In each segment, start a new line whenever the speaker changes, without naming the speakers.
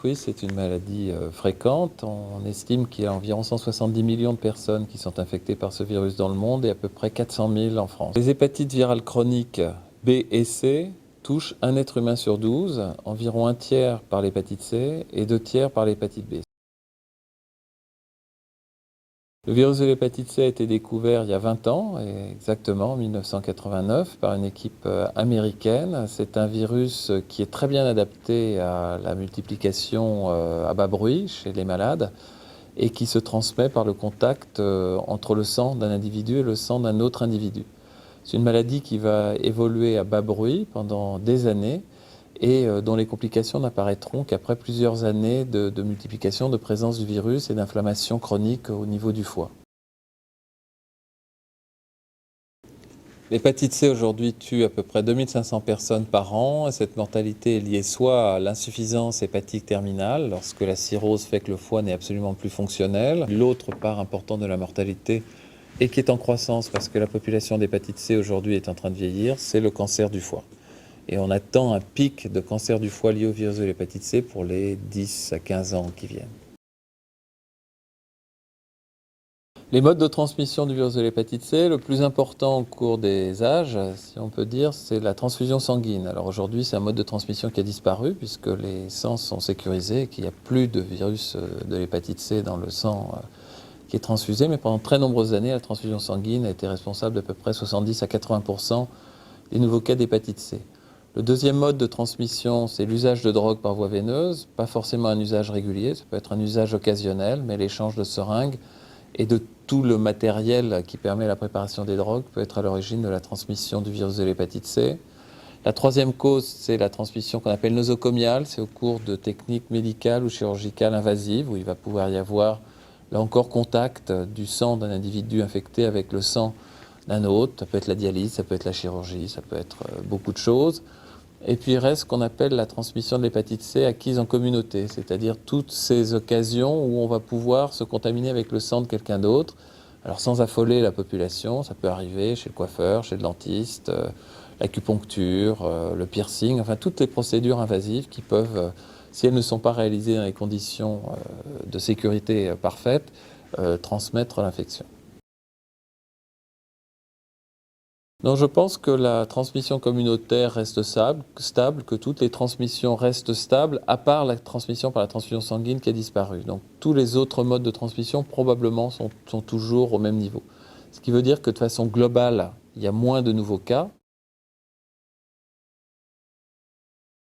Oui, c'est une maladie fréquente. On estime qu'il y a environ 170 millions de personnes qui sont infectées par ce virus dans le monde et à peu près 400 000 en France. Les hépatites virales chroniques B et C touchent un être humain sur 12, environ un tiers par l'hépatite C et 2 tiers par l'hépatite B. Le virus de l'hépatite C a été découvert il y a 20 ans, exactement en 1989, par une équipe américaine. C'est un virus qui est très bien adapté à la multiplication à bas bruit chez les malades et qui se transmet par le contact entre le sang d'un individu et le sang d'un autre individu. C'est une maladie qui va évoluer à bas bruit pendant des années et dont les complications n'apparaîtront qu'après plusieurs années de multiplication, de présence du virus et d'inflammation chronique au niveau du foie. L'hépatite C aujourd'hui tue à peu près 2500 personnes par an et cette mortalité est liée soit à l'insuffisance hépatique terminale, lorsque la cirrhose fait que le foie n'est absolument plus fonctionnel. L'autre part importante de la mortalité et qui est en croissance parce que la population d'hépatite C aujourd'hui est en train de vieillir, c'est le cancer du foie. Et on attend un pic de cancer du foie lié au virus de l'hépatite C pour les 10 à 15 ans qui viennent. Les modes de transmission du virus de l'hépatite C, le plus important au cours des âges, si on peut dire, c'est la transfusion sanguine. Alors aujourd'hui, c'est un mode de transmission qui a disparu puisque les sangs sont sécurisés et qu'il n'y a plus de virus de l'hépatite C dans le sang qui est transfusé. Mais pendant très nombreuses années, la transfusion sanguine a été responsable d'à peu près 70 à 80% des nouveaux cas d'hépatite C. Le deuxième mode de transmission, c'est l'usage de drogue par voie veineuse, pas forcément un usage régulier, ça peut être un usage occasionnel, mais l'échange de seringues et de tout le matériel qui permet la préparation des drogues peut être à l'origine de la transmission du virus de l'hépatite C. La troisième cause, c'est la transmission qu'on appelle nosocomiale, c'est au cours de techniques médicales ou chirurgicales invasives où il va pouvoir y avoir, là encore, contact du sang d'un individu infecté avec le sang d'un autre. Ça peut être la dialyse, ça peut être la chirurgie, ça peut être beaucoup de choses. Et puis il reste ce qu'on appelle la transmission de l'hépatite C acquise en communauté, c'est-à-dire toutes ces occasions où on va pouvoir se contaminer avec le sang de quelqu'un d'autre. Alors sans affoler la population, ça peut arriver chez le coiffeur, chez le dentiste, l'acupuncture, le piercing, enfin toutes les procédures invasives qui peuvent, si elles ne sont pas réalisées dans les conditions de sécurité parfaites, transmettre l'infection. Non, je pense que la transmission communautaire reste stable, que toutes les transmissions restent stables, à part la transmission par la transfusion sanguine qui a disparu. Donc tous les autres modes de transmission probablement sont toujours au même niveau. Ce qui veut dire que de façon globale, il y a moins de nouveaux cas.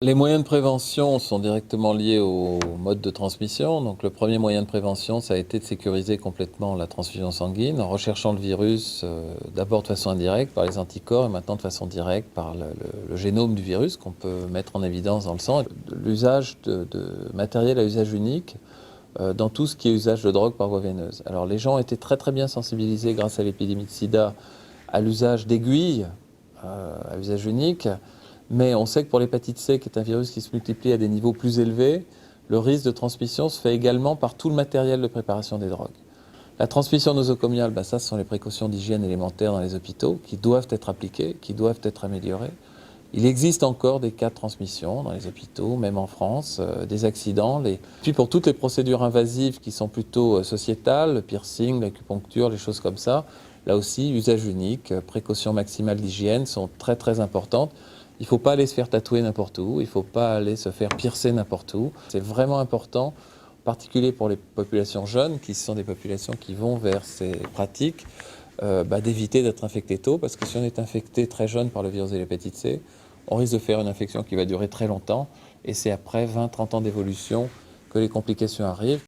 Les moyens de prévention sont directement liés au mode de transmission. Donc le premier moyen de prévention, ça a été de sécuriser complètement la transfusion sanguine en recherchant le virus d'abord de façon indirecte par les anticorps et maintenant de façon directe par le génome du virus qu'on peut mettre en évidence dans le sang. L'usage de matériel à usage unique dans tout ce qui est usage de drogue par voie veineuse. Alors les gens ont été très très bien sensibilisés grâce à l'épidémie de sida à l'usage d'aiguilles à usage unique. Mais on sait que pour l'hépatite C, qui est un virus qui se multiplie à des niveaux plus élevés, le risque de transmission se fait également par tout le matériel de préparation des drogues. La transmission nosocomiale, ça, ce sont les précautions d'hygiène élémentaires dans les hôpitaux qui doivent être appliquées, qui doivent être améliorées. Il existe encore des cas de transmission dans les hôpitaux, même en France, des accidents. Puis pour toutes les procédures invasives qui sont plutôt sociétales, le piercing, l'acupuncture, les choses comme ça, là aussi, usage unique, précautions maximales d'hygiène sont très très importantes. Il ne faut pas aller se faire tatouer n'importe où, il ne faut pas aller se faire piercer n'importe où. C'est vraiment important, en particulier pour les populations jeunes, qui sont des populations qui vont vers ces pratiques, d'éviter d'être infecté tôt, parce que si on est infecté très jeune par le virus de l'hépatite C, on risque de faire une infection qui va durer très longtemps, et c'est après 20-30 ans d'évolution que les complications arrivent.